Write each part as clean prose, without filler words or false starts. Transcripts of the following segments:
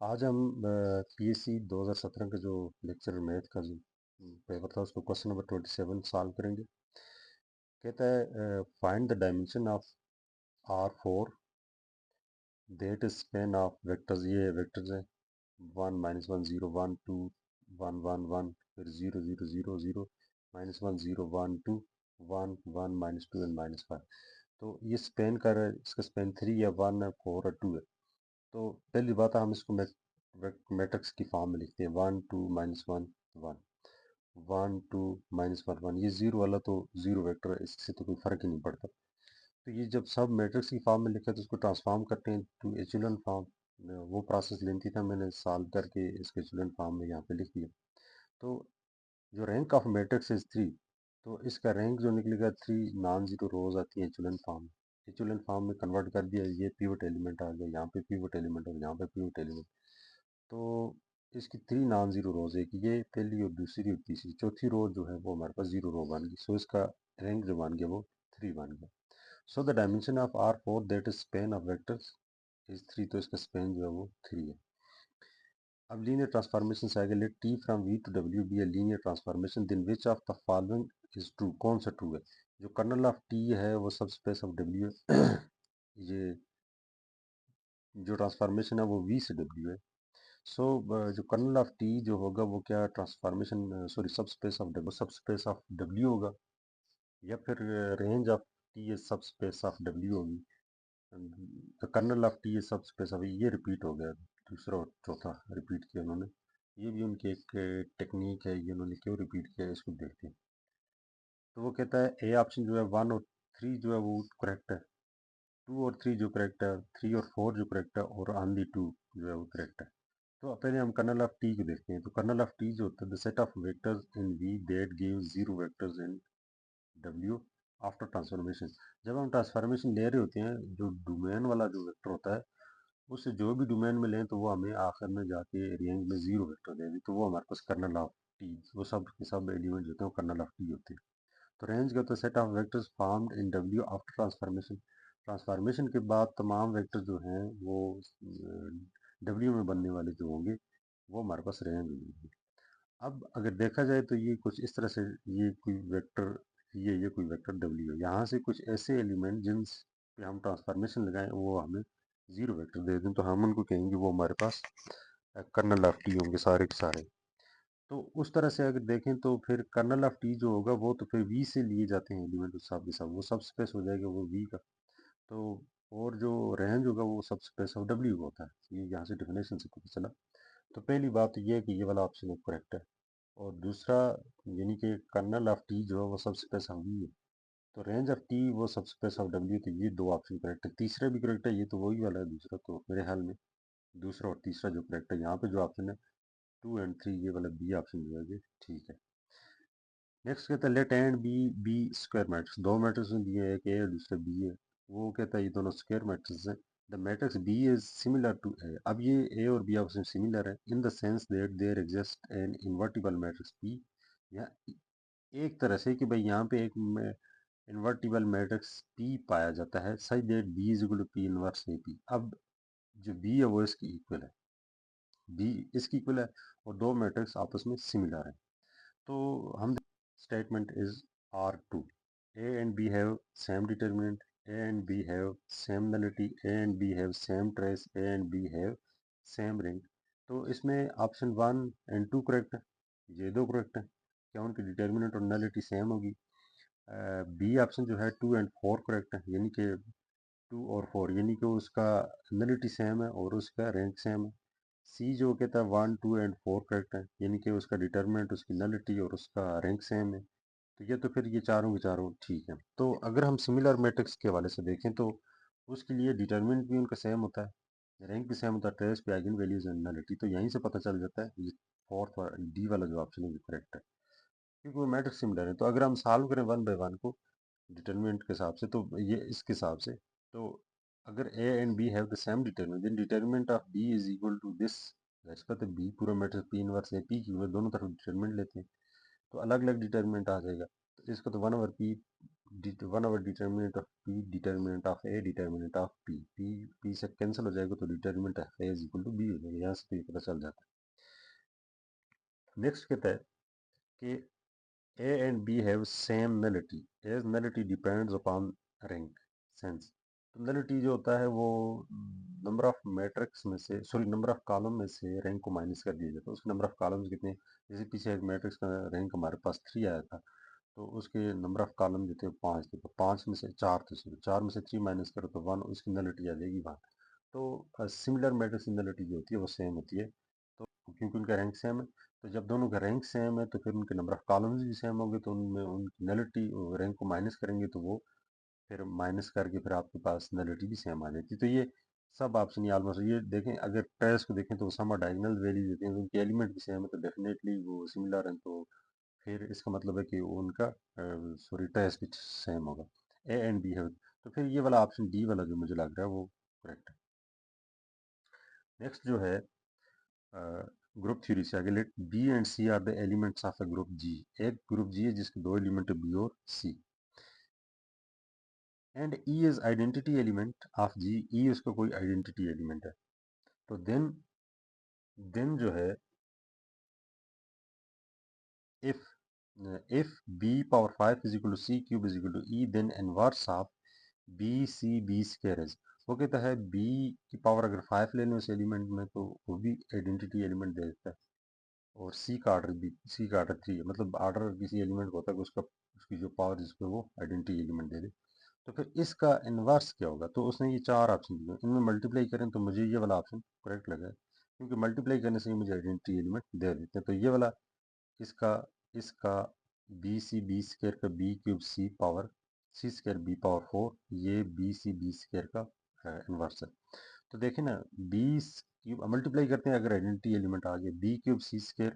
आज हम पीएससी 2017 का जो लेक्चर मैथ का जो पेपर था उसको क्वेश्चन नंबर 27 सॉल्व करेंगे। कहता है find the dimension of R4 that is span of vectors. ये वेक्टर्स है 1 -1 0 1 2 1 1 1 फिर 0 0 0 0 -1 0 1 2 1 1 -2 एंड -5। तो ये स्पेन कर रहा है, इसका स्पेन 3 या 1 है 4 और 2 है। तो पहली बात है हम इसको मैट्रिक्स की फॉर्म में लिखते हैं 1 2 -1 1 1 2 -1 1 ये जीरो वाला तो जीरो वेक्टर है, इससे तो कोई फर्क ही नहीं पड़ता। तो ये जब सब मैट्रिक्स की फॉर्म में लिखा है तो उसको ट्रांसफॉर्म करते हैं टू एचुलन फॉर्म। वो प्रोसेस लेंथी था, मैंने सॉल्व करके इसके एचुलन फॉर्म में यहाँ पे लिख दिया। तो जो रैंक ऑफ मैट्रिक्स इज 3, तो इसका रैंक जो निकलेगा 3 नॉन जीरो रोज आती है एचुलन फॉर्म में। एचुलन फॉर्म में कन्वर्ट कर दिया, ये पिवट एलिमेंट आ गया, यहाँ पे पिवट एलिमेंट और यहाँ पे पिवट एलिमेंट। तो इसकी 3 नॉन जीरो रोज है कि ये पहली और दूसरी और तीसरी, चौथी रो जो है वो हमारे पास जीरो रो बन गई। सो इसका रैंक जो बन गया वो 3 बन गया। So the dimension of R4 that is span of vectors is 3, तो इसका स्पेन जो है वो 3 है। अब लीनियर ट्रांसफॉर्मेशन से आगे, let T from V to W be a linear transformation then which of the following is true. कौन सा ट्रू है? जो कर्नल ऑफ टी है वो सब स्पेस ऑफ डब्ल्यू है। ये जो ट्रांसफॉर्मेशन है वो वी से डब्ल्यू है। सो जो कर्नल ऑफ टी जो होगा वो क्या transformation, sorry subspace of W, subspace of W होगा, या फिर range of T is subspace of W होगी। The kernel of T is subspace of, ये रिपीट हो गया, दूसरा और चौथा रिपीट किया उन्होंने। ये भी उनकी एक टेक्निक है, ये उन्होंने क्यों रिपीट किया इसको देखते हैं। तो वो कहता है ए ऑप्शन जो है 1 और 3 जो है वो करेक्ट है, 2 और 3 जो करेक्ट है, 3 और 4 जो करेक्ट है, और ऑनली 2 जो है वो करेक्ट है। तो पहले हम कर्नल ऑफ टी को देखते हैं। तो कर्नल ऑफ टी जो होता है the set of vectors in V that give zero vectors in W after transformation. जब हम ट्रांसफॉर्मेशन ले रहे होते हैं, जो डोमेन वाला जो वेक्टर होता है उससे जो भी डोमेन में लें तो वो हमें आखिर में जाके रेंज में जीरो वेक्टर देगी, तो वो हमारे पास कर्नल ऑफ टी, वो सब के सब एलिमेंट होते हैं वो कर्नल ऑफ टी होते हैं। तो रेंज का तो set of vectors formed in W after transformation. Transformation के बाद तमाम वेक्टर जो हैं वो डब्ल्यू में बनने वाले जो होंगे वो हमारे पास रेंज होंगे। अब अगर देखा जाए तो ये कुछ इस तरह से, ये कोई वेक्टर, ये कोई वेक्टर डब्ल्यू है, यहाँ से कुछ ऐसे एलिमेंट जिन पे हम ट्रांसफॉर्मेशन लगाएं वो हमें जीरो वेक्टर दे दें, तो हम उनको कहेंगे वो हमारे पास कर्नल ऑफ टी होंगे सारे के सारे। तो उस तरह से अगर देखें तो फिर कर्नल ऑफ टी जो होगा वो तो फिर वी से लिए जाते हैं एलिमेंट, उस सब के सब वो सब स्पेस हो जाएगा वो वी का। तो और जो रेंज होगा वो सब स्पेस ऑफ डब्ल्यू का होता है, ये यहाँ से डिफिनेशन से पता चला। तो पहली बात तो ये है कि ये वाला ऑप्शन करेक्ट है। और दूसरा, यानी कि कर्नल ऑफ टी जो है वो सब स्पेस ऑफ वी है, तो रेंज ऑफ टी वो सब स्पेस ऑफ डब्ल्यू, तो ये दो ऑप्शन करेक्ट है। तीसरा भी करेक्ट है, ये तो वही वाला है दूसरा, तो मेरे ख्याल में दूसरा और तीसरा जो करेक्ट है, यहाँ पे जो ऑप्शन है 2 एंड 3, ये वाला बी ऑप्शन जो है ये ठीक है। नेक्स्ट कहता है let A and B be square matrix. दो मैट्रिक्स दिए हैं, एक ए और दूसरा बी है। वो कहता है ये दोनों स्क्वायर मैट्रिक्स हैं। The matrix B is similar to A. अब ये ए और बी आपस में सिमिलर है in the sense that there exist an invertible matrix P, या एक तरह से कि भाई यहाँ पे एक इन्वर्टिबल मैट्रिक्स पी पाया जाता है such that B is equal to P inverse A P. अब जो बी है वो इसकी इक्वल है, बी इसकी इक्वल है, और दो मैट्रिक्स आपस में सिमिलर है। तो हम statement is R2. A and B have same determinant, A and B have same nullity, A and B have same trace, A and B have same ring। तो इसमें ऑप्शन 1 और 2 करेक्ट है, ये दो करेक्ट है, क्या उनकी डिटर्मिनेंट और नलिटी सेम होगी। बी ऑप्शन जो है 2 और 4 करेक्ट है, यानी कि 2 और 4, यानी कि उसका नलिटी सेम है और उसका रैंक सेम है। सी जो कहता है 1 2 एंड 4 करेक्ट है, यानी कि उसका डिटर्मिनेंट, उसकी नलिटी और उसका रैंक सेम है। तो ये तो फिर ये चारों के चारों ठीक है। तो अगर हम सिमिलर मैट्रिक्स के हवाले से देखें तो उसके लिए डिटर्मिनेंट भी उनका सेम होता है, रैंक भी सेम होता है, ट्रेस पे आइगन वैल्यूज एंड नलिटी, तो यहीं से पता चल जाता है ये फोर्थ डी वाला जो ऑप्शन है वो करेक्ट है, क्योंकि वो मैट्रिक्स सिमिलर है। तो अगर हम सॉल्व करें वन बाय वन को डिटर्मिनेंट के हिसाब से, तो ये इसके हिसाब से, तो अगर A and B have the same determinant then determinant of B is equal to this. इसका तो बी पूरा मैट्रिक्स पी इनवर्स है पी की, दोनों तरफ डिटर्मिनेंट लेते हैं तो अलग अलग डिटर्मिनेंट आ जाएगा। तो इसका तो 1/p one over determinant of P, determinant of A, determinant of P, P से कैंसिल हो जाएगा तो determinant of A is equal to B हो जाएगा। यहाँ से तो ये पता चल जाता है। नेक्स्ट कहता है कि A and B have same nullity as nullity depends upon rank sense। तो nullity जो होता है वो नंबर ऑफ मैट्रिक्स में से, सॉरी नंबर ऑफ कॉलम में से रैंक को माइनस कर दिया जाता है। उसके नंबर ऑफ कॉलम्स कितने, जैसे पीछे एक मैट्रिक्स का रैंक हमारे पास 3 आया था, तो उसके नंबर ऑफ कॉलम जो थे 5 थे, तो 5 में से 4 थे, सॉरी 4 में से 3 माइनस करो तो 1, उसकी nullity आ जाएगी 1। तो सिमिलर मैट्रिक्स की nullity जो होती है वो सेम होती है, तो क्योंकि उनका रैंक सेम है। तो जब दोनों का रैंक सेम है तो फिर उनके नंबर ऑफ कॉलम्स भी सेम होंगे, तो उनमें उनकी नलिटी रैंक को माइनस करेंगे तो वो फिर माइनस करके फिर आपके पास नलिटी भी सेम आ जाती है। तो ये सब ऑप्शन, ये ऑलमोस्ट, ये देखें अगर ट्रेस को देखें तो सम डायगोनल वैल्यू देते हैं, तो उनके एलिमेंट भी सेम है तो डेफिनेटली वो सिमिलर है, तो फिर इसका मतलब है कि उनका सॉरी ट्रेस भी सेम होगा। ए एंड बी है, तो फिर ये वाला ऑप्शन डी वाला जो मुझे लग रहा है वो करेक्ट है। नेक्स्ट जो है ग्रुप थ्योरी से आगे, let B and C are the elements of a group G. एक ग्रुप जी है जिसके दो एलिमेंट है बी और C, and E is identity element of G. E उसका कोई आइडेंटिटी एलिमेंट है, तो देन जो है if if B power 5 is equal to C cube is equal to E, then inverse of B C B square is. वो कहता है B की पावर अगर 5 ले लें उस एलिमेंट में तो वो भी आइडेंटिटी एलिमेंट दे देता है, और सी का ऑर्डर भी, सी का ऑर्डर 3 है, मतलब ऑर्डर किसी एलिमेंट को होता है कि उसका, उसकी जो पावर जिसपे वो आइडेंटिटी एलिमेंट दे दे। तो फिर इसका इन्वर्स क्या होगा, तो उसने ये 4 ऑप्शन दिए, इनमें मल्टीप्लाई करें तो मुझे ये वाला ऑप्शन करेक्ट लगा है, क्योंकि मल्टीप्लाई करने से ही मुझे आइडेंटिटी एलिमेंट दे देते हैं। तो ये वाला इसका इसका बी सी बी स्क्र का बी क्यूब सी पावर सी स्क्र बी पावर 4, ये बी सी बी स्क्र का इन्वर्स है। तो देखिए ना, बी क्यूब मल्टीप्लाई करते हैं, अगर आइडेंटिटी एलिमेंट आ गया B cube C square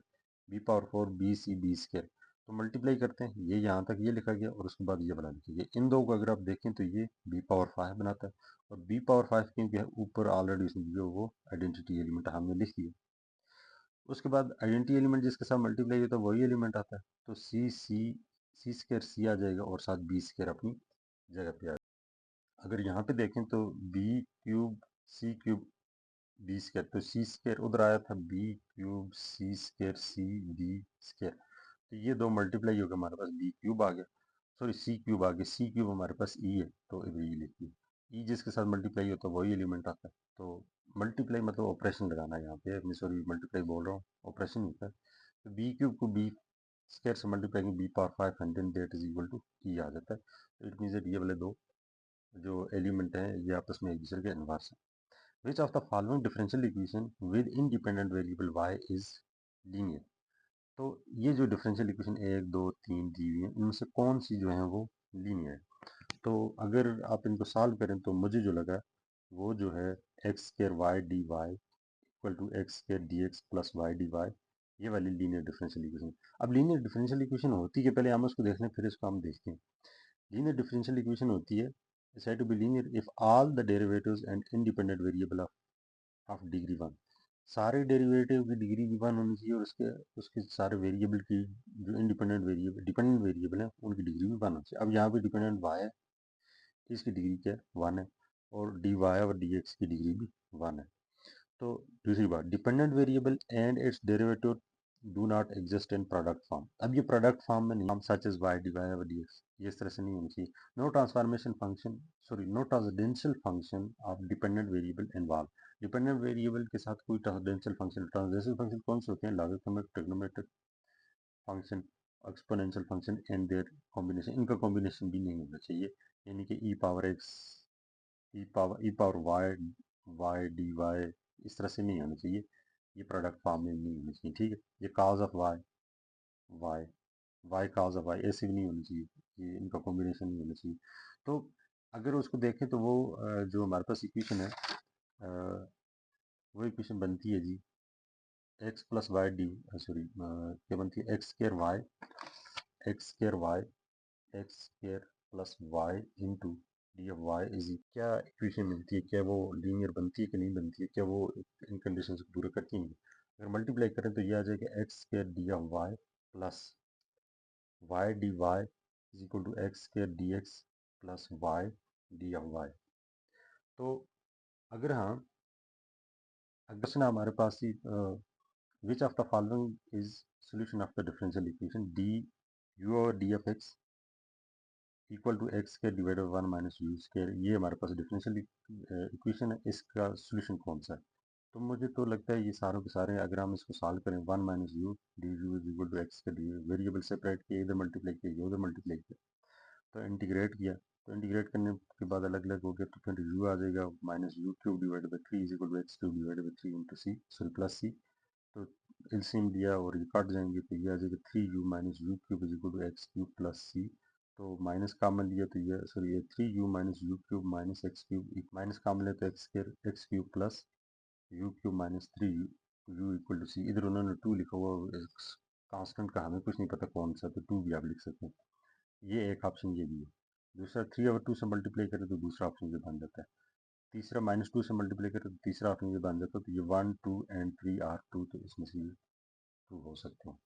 B power 4 B C B square, तो मल्टीप्लाई करते हैं, ये यहाँ तक ये लिखा गया और उसके बाद ये बना लिखा गया। इन दो को अगर आप देखें तो ये बी पावर 5 बनाता है, और बी पावर 5 क्योंकि ऊपर ऑलरेडी उसने दिया वो आइडेंटिटी एलिमेंट हमने लिख दिया। उसके बाद आइडेंटिटी एलिमेंट जिसके साथ मल्टीप्लाई होता है वही एलिमेंट आता है, तो सी स्क्र सी आ जाएगा और साथ बी स्क्र अपनी जगह पे आ जाएगा। अगर यहाँ पे देखें तो बी क्यूब सी क्यूब बी स्क्र, तो सी स्क्र उधर आया था बी क्यूब सी स्क्र सी बी स्क्र, तो ये दो मल्टीप्लाई होकर हमारे पास बी क्यूब आ गया, सॉरी सी क्यूब आ गया। सी क्यूब हमारे पास ई है तो ई लिखिए, ई जिसके साथ मल्टीप्लाई होता है वही एलिमेंट आता है। तो मल्टीप्लाई मतलब ऑपरेशन लगाना है यहाँ पे, मैं सॉरी मल्टीप्लाई बोल रहा हूँ, ऑपरेशन होता है। तो बी क्यूब को बी स्क्वायर से मल्टीप्लाई करेंगे B power 500 that is equal to E आ जाता है। तो इट मीन्स ये वाले दो जो एलिमेंट हैं ये आपस में एक दूसरे के इनवर्स हैं। विच of the following differential equation with independent variable y is linear. तो ये जो डिफरेंशियल इक्वेशन 1 2 3 दी हुई है इनमें से कौन सी जो है वो लीनियर है। तो अगर आप इनको सॉल्व करें तो मुझे जो लगा वो जो है x square y D y equal to x square d x plus Y D y, ये वाली लीनियर डिफरेंशियल इक्वेशन। अब लीनियर डिफरेंशियल इक्वेशन होती है, पहले हम उसको देख लें फिर इसको हम देखते हैं। लीनियर डिफरेंशियल इक्वेशन होती है said to be linear if all the derivatives and independent variable of degree 1, सारे डेरिवेटिव की डिग्री भी 1 होनी चाहिए और उसके उसके सारे वेरिएबल की जो इंडिपेंडेंट वेरिएबल डिपेंडेंट वेरिएबल है उनकी डिग्री भी 1 होनी चाहिए। अब यहाँ पे डिपेंडेंट y है, इसकी डिग्री क्या है 1 है, और डी वाई और डी एक्स की डिग्री भी 1 है। तो दूसरी बात, dependent variable and its derivative do not exist in product form. अब ये प्रोडक्ट फॉर्म में नहीं, such as Y D Y और डी एक्स ये इस तरह से नहीं होनी चाहिए। No transformation function, sorry no transcendental function of dependent variable involve. Dependent variable के साथ कोई ट्रांसडेंशियल फंक्शन, ट्रांसडेंशियल फंक्शन कौन से होते हैं, logarithmic, trigonometric function, exponential function and their combination, इनका कॉम्बिनेशन भी नहीं होना चाहिए। यानी कि E power X E power Y Y D Y इस तरह से नहीं होना चाहिए, ये प्रोडक्ट फॉर्म में नहीं होना चाहिए। ठीक है, ये cos of Y Y Y cos of Y ऐसे भी नहीं होनी चाहिए, ये इनका कॉम्बिनेशन नहीं होना चाहिए। तो अगर उसको देखें तो वो जो हमारे पास इक्वेशन है वो इक्वेशन बनती है G X plus Y D, sorry क्या बनती है x square Y X square plus Y into D of Y is, क्या इक्वेशन मिलती है, क्या वो लीनियर बनती है कि नहीं बनती है, क्या वो इन कंडीशन को पूरा करती है। अगर मल्टीप्लाई करें तो ये आ जाएगा X square D of Y plus Y D Y is equal to X square D x plus Y D of Y. तो अगर हम क्वेश्चन हमारे पास ही which of the following is solution of the differential equation D U और D of X equal to X square divided by 1 minus U square, ये हमारे पास differential equation है, इसका सोल्यूशन कौन सा है? तो मुझे तो लगता है ये सारों के सारे अगर हम इसको सॉल्व करें 1 minus u d u is equal to x के डी वेरिएबल सेपरेट किए, इधर मल्टीप्लाई किया उधर मल्टीप्लाई किया, तो इंटीग्रेट किया, तो इंटीग्रेट करने के बाद अलग अलग हो गया, तो फिर यू आ जाएगा minus U cube divided by 3 is equal to X cube divided by 3 into C sorry plus C. तो एलसीएम लिया और ये कट जाएंगे, तो ये आ जाएगा 3u minus U cube is equal to X cube plus C. तो माइनस कॉमन लिया तो ये सॉरी ये 3u minus U cube minus X cube, minus common लिया तो X cube plus U cube minus 3u equal to C. इधर उन्होंने 2 लिखा हुआ, कांस्टेंट का हमें कुछ नहीं पता कौन सा, तो 2 भी आप लिख सकते हैं। ये एक ऑप्शन ये भी है। दूसरा 3 अगर 2 से मल्टीप्लाई करें तो दूसरा ऑप्शन ये बन जाता है। तीसरा माइनस 2 से मल्टीप्लाई करें तो तीसरा ऑप्शन ये बन जाता है। तो ये 1 2 एंड 3 आर 2, तो इसमें से ये 2 हो सकते हैं।